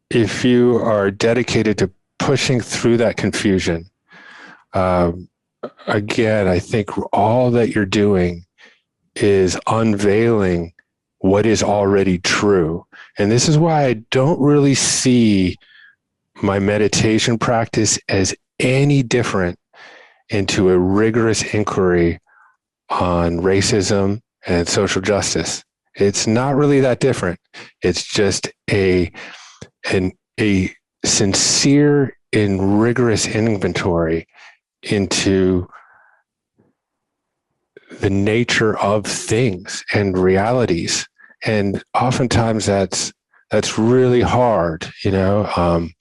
if you are dedicated to pushing through that confusion, again, I think all that you're doing is unveiling what is already true. And this is why I don't really see my meditation practice as any different into a rigorous inquiry on racism and social justice. It's not really that different. It's just a sincere and rigorous inventory into the nature of things and realities. And oftentimes that's really hard, and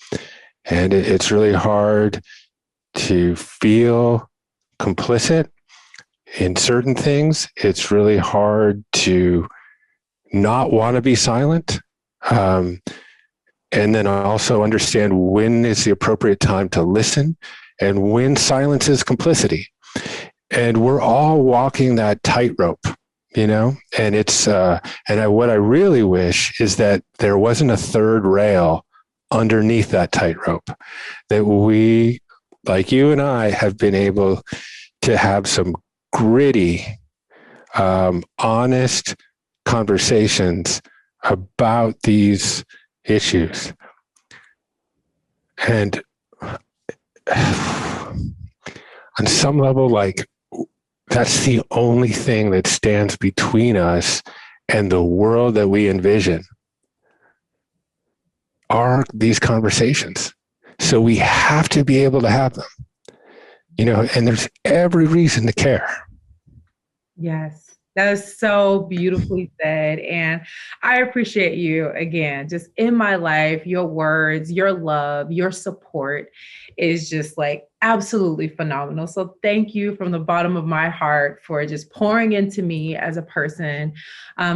it's really hard to feel complicit in certain things. It's really hard to not want to be silent. And then also understand when is the appropriate time to listen and when silence is complicity. And we're all walking that tightrope, and it's, what I really wish is that there wasn't a third rail underneath that tightrope, that we, like you and I, have been able to have some gritty, honest conversations about these issues. And on some level, like, that's the only thing that stands between us and the world that we envision are these conversations. So we have to be able to have them, and there's every reason to care. Yes. That is so beautifully said. And I appreciate you again, just in my life. Your words, your love, your support is just like absolutely phenomenal. So thank you from the bottom of my heart for just pouring into me as a person,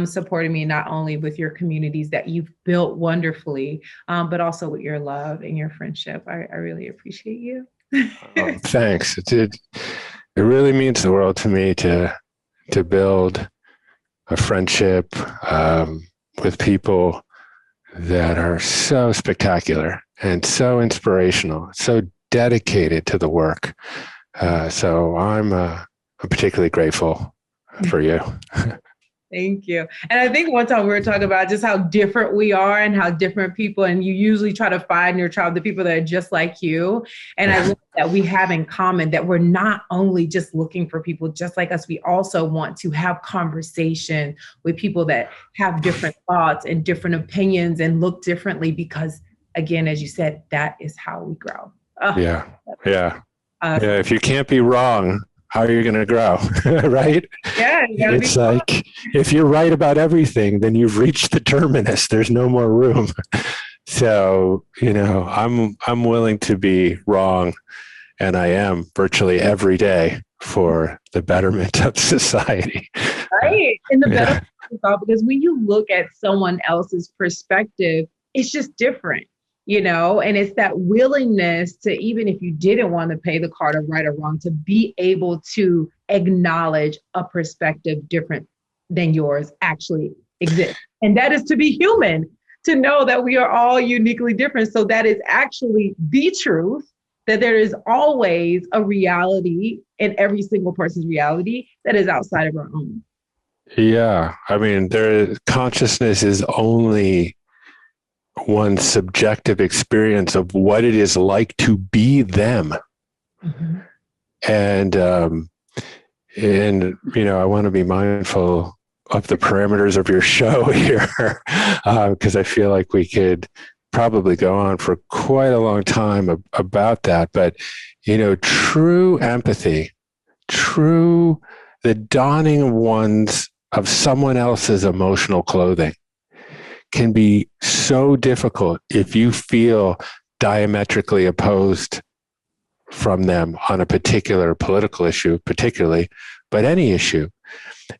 supporting me not only with your communities that you've built wonderfully, but also with your love and your friendship. I really appreciate you. Thanks. It really means the world to me to build a friendship with people that are so spectacular and so inspirational, so dedicated to the work. So I'm particularly grateful for you. Thank you. And I think one time we were talking about just how different we are and how different people, and you usually try to find in your tribe the people that are just like you. And I look that we have in common that we're not only just looking for people just like us, we also want to have conversation with people that have different thoughts and different opinions and look differently because, again, as you said, that is how we grow. Yeah. If you can't be wrong, how are you going to grow? Right? Yeah. It's like, if you're right about everything, then you've reached the terminus. There's no more room. So, I'm willing to be wrong, and I am virtually every day for the betterment of society. Right. And the betterment because when you look at someone else's perspective, it's just different. And it's that willingness to, even if you didn't want to pay the card of right or wrong, to be able to acknowledge a perspective different than yours actually exists. And that is to be human, to know that we are all uniquely different. So that is actually the truth, that there is always a reality in every single person's reality that is outside of our own. Yeah. I mean, consciousness is only one's subjective experience of what it is like to be them. Mm-hmm. And I want to be mindful of the parameters of your show here, because I feel like we could probably go on for quite a long time about that. But, true empathy, the donning of someone else's emotional clothing can be so difficult if you feel diametrically opposed from them on a particular political issue, particularly, but any issue.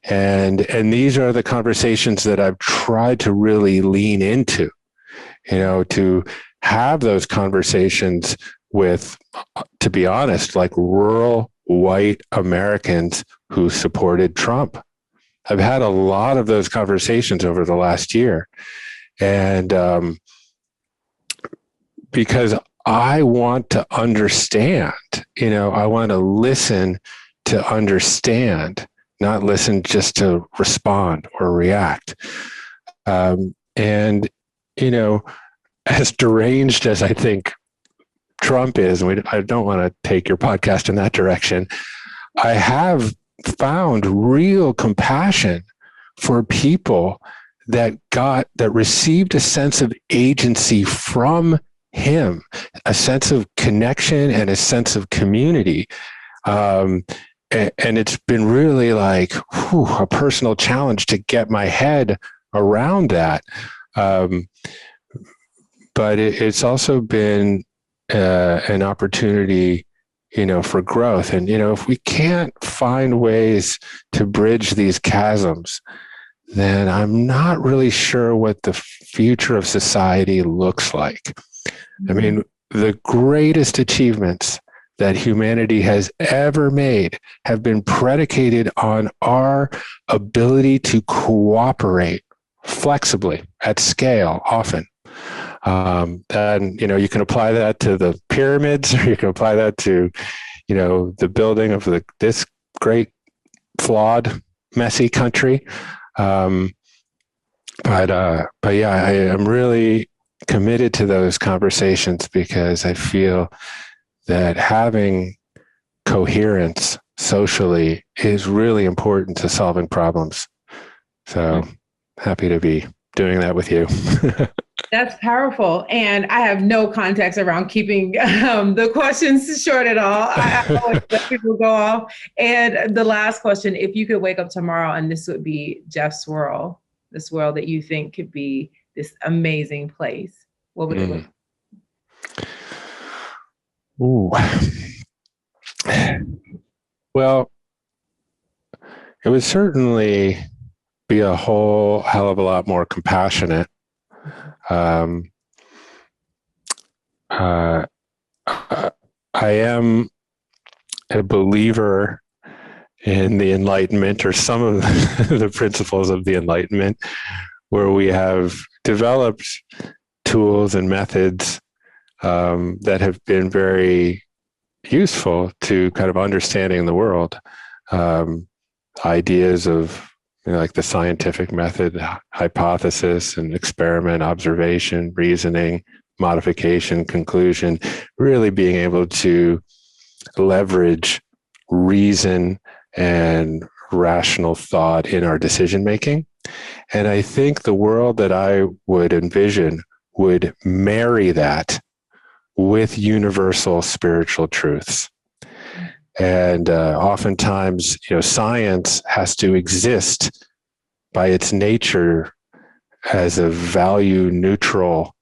And these are the conversations that I've tried to really lean into, to have those conversations with, to be honest, like rural white Americans who supported Trump. I've had a lot of those conversations over the last year. And because I want to understand, I want to listen to understand, not listen just to respond or react. And, as deranged as I think Trump is, and I don't want to take your podcast in that direction, I have found real compassion for people that received a sense of agency from him, a sense of connection and a sense of community. And it's been really like a personal challenge to get my head around that. But it's also been an opportunity, for growth. And, if we can't find ways to bridge these chasms, then I'm not really sure what the future of society looks like. Mm-hmm. I mean, the greatest achievements that humanity has ever made have been predicated on our ability to cooperate flexibly at scale often. And, you can apply that to the pyramids, or you can apply that to, the building of this great, flawed, messy country. But yeah, I am really committed to those conversations because I feel that having coherence socially is really important to solving problems. So happy to be doing that with you. That's powerful. And I have no context around keeping the questions short at all. I always let people go off. And the last question, if you could wake up tomorrow and this would be Jeff's world, this world that you think could be this amazing place, what would it look like? Ooh. Well, it would certainly be a whole hell of a lot more compassionate. I am a believer in the Enlightenment, or some of the principles of the Enlightenment, where we have developed tools and methods that have been very useful to kind of understanding the world. Ideas of like the scientific method, hypothesis and experiment, observation, reasoning, modification, conclusion, really being able to leverage reason and rational thought in our decision making. And I think the world that I would envision would marry that with universal spiritual truths. And oftentimes, science has to exist by its nature as a value neutral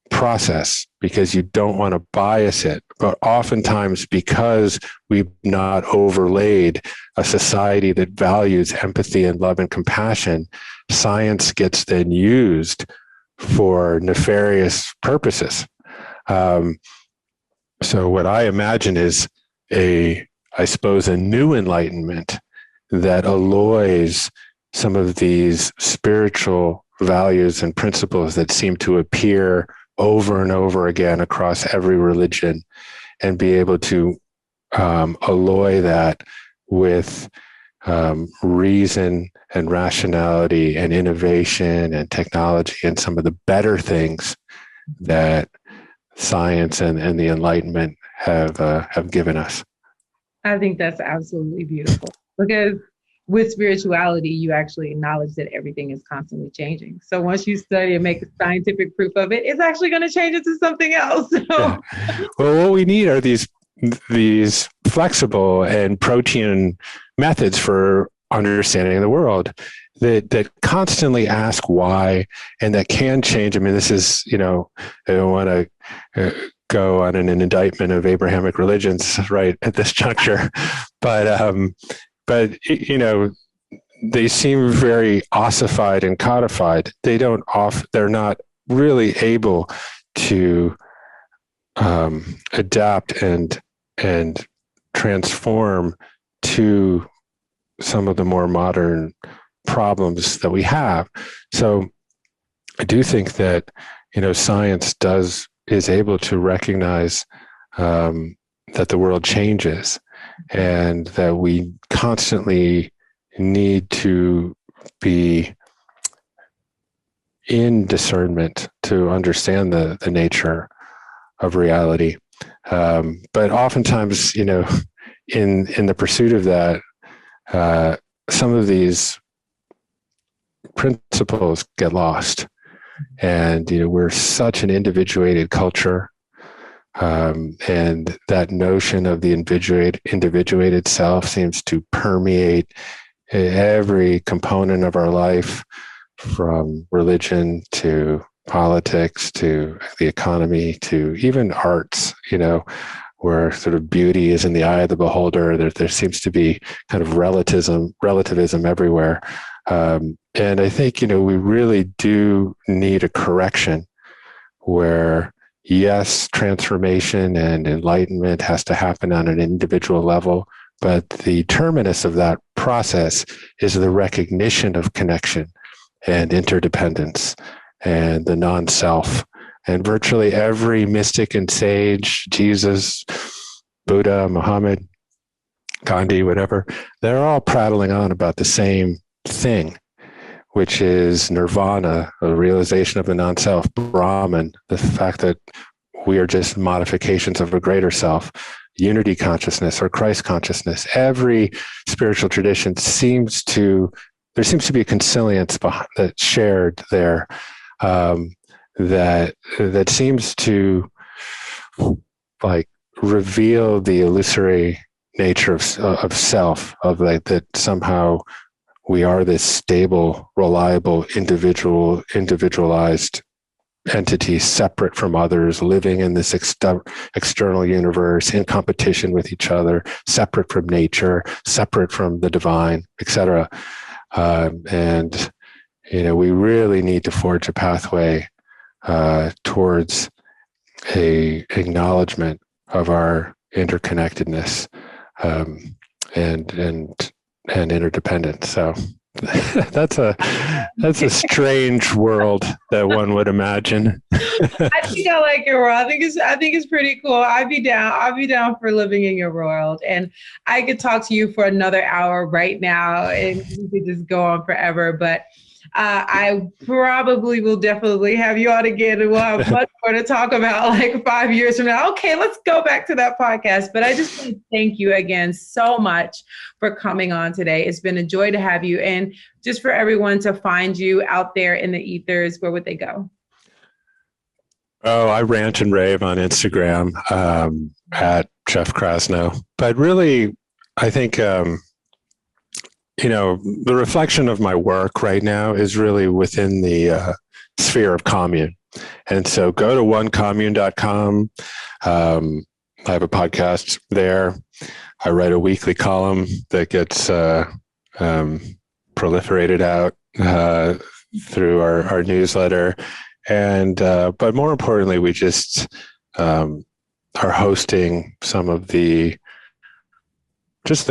process, because you don't want to bias it. But oftentimes, because we've not overlaid a society that values empathy and love and compassion, science gets then used for nefarious purposes. So what I imagine is a new enlightenment that alloys some of these spiritual values and principles that seem to appear over and over again across every religion, and be able to alloy that with reason and rationality and innovation and technology and some of the better things that science and the Enlightenment have given us. I think that's absolutely beautiful, because with spirituality, you actually acknowledge that everything is constantly changing. So once you study and make scientific proof of it, it's actually going to change into something else. So. Yeah. Well, what we need are these flexible and protean methods for understanding the world that constantly ask why, and that can change. I mean, this is, I don't want to go on an indictment of Abrahamic religions right at this juncture, but they seem very ossified and codified. They're not really able to adapt and transform to some of the more modern problems that we have. So I do think that, science is able to recognize that the world changes, and that we constantly need to be in discernment to understand the nature of reality. But oftentimes, in the pursuit of that, some of these principles get lost. And, we're such an individuated culture. And that notion of the individuated self seems to permeate every component of our life, from religion to politics to the economy to even arts, where sort of beauty is in the eye of the beholder. There seems to be kind of relativism everywhere. And I think, we really do need a correction where, yes, transformation and enlightenment has to happen on an individual level, but the terminus of that process is the recognition of connection and interdependence and the non-self. And virtually every mystic and sage, Jesus, Buddha, Muhammad, Gandhi, whatever, they're all prattling on about the same thing, which is nirvana, a realization of the non-self, Brahman, the fact that we are just modifications of a greater self, unity consciousness or Christ consciousness. Every spiritual tradition there seems to be a consilience that's shared there, that seems to like reveal the illusory nature of self, of like that somehow we are this stable, reliable, individualized entity, separate from others, living in this external universe, in competition with each other, separate from nature, separate from the divine, etc. And we really need to forge a pathway towards a acknowledgement of our interconnectedness and interdependence. So That's a strange world that one would imagine. I think I like your world. I think it's pretty cool. I'd be down for living in your world. And I could talk to you for another hour right now, and we could just go on forever. But I probably will definitely have you on again, and we'll have much more to talk about like 5 years from now. Okay, let's go back to that podcast. But I just want to thank you again so much for coming on today. It's been a joy to have you. And just for everyone to find you out there in the ethers, where would they go? Oh, I rant and rave on Instagram at Jeff Krasno. But really, I think the reflection of my work right now is really within the sphere of Commune. And so go to onecommune.com. I have a podcast there. I write a weekly column that gets proliferated out through our newsletter. And but more importantly, we just are hosting some of the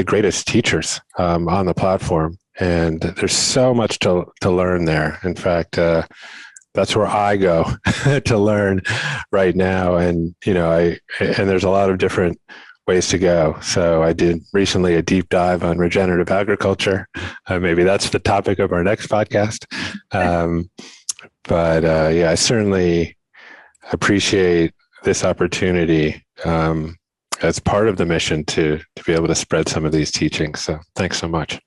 greatest teachers on the platform. And there's so much to learn there. In fact, that's where I go to learn right now. And, and there's a lot of different ways to go. So I did recently a deep dive on regenerative agriculture. Maybe that's the topic of our next podcast. But I certainly appreciate this opportunity as part of the mission to be able to spread some of these teachings. So thanks so much.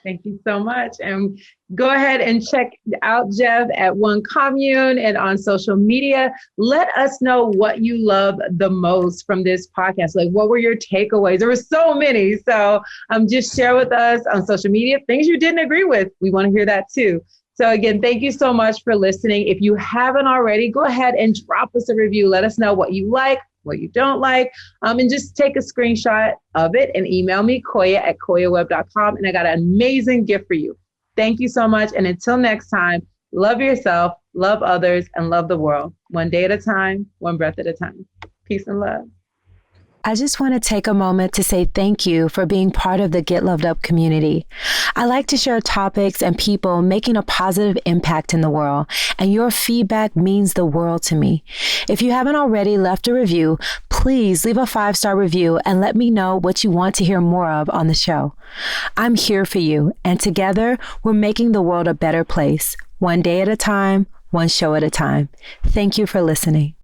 Thank you so much. And go ahead and check out Jeff at One Commune and on social media. Let us know what you love the most from this podcast. Like, what were your takeaways? There were so many. So just share with us on social media things you didn't agree with. We want to hear that too. So again, thank you so much for listening. If you haven't already, go ahead and drop us a review. Let us know what you like, what you don't like, and just take a screenshot of it and email me, Koya at koyawebb.com. And I got an amazing gift for you. Thank you so much. And until next time, love yourself, love others, and love the world. One day at a time, one breath at a time. Peace and love. I just want to take a moment to say thank you for being part of the Get Loved Up community. I like to share topics and people making a positive impact in the world, and your feedback means the world to me. If you haven't already left a review, please leave a 5-star review and let me know what you want to hear more of on the show. I'm here for you, and together we're making the world a better place, one day at a time, one show at a time. Thank you for listening.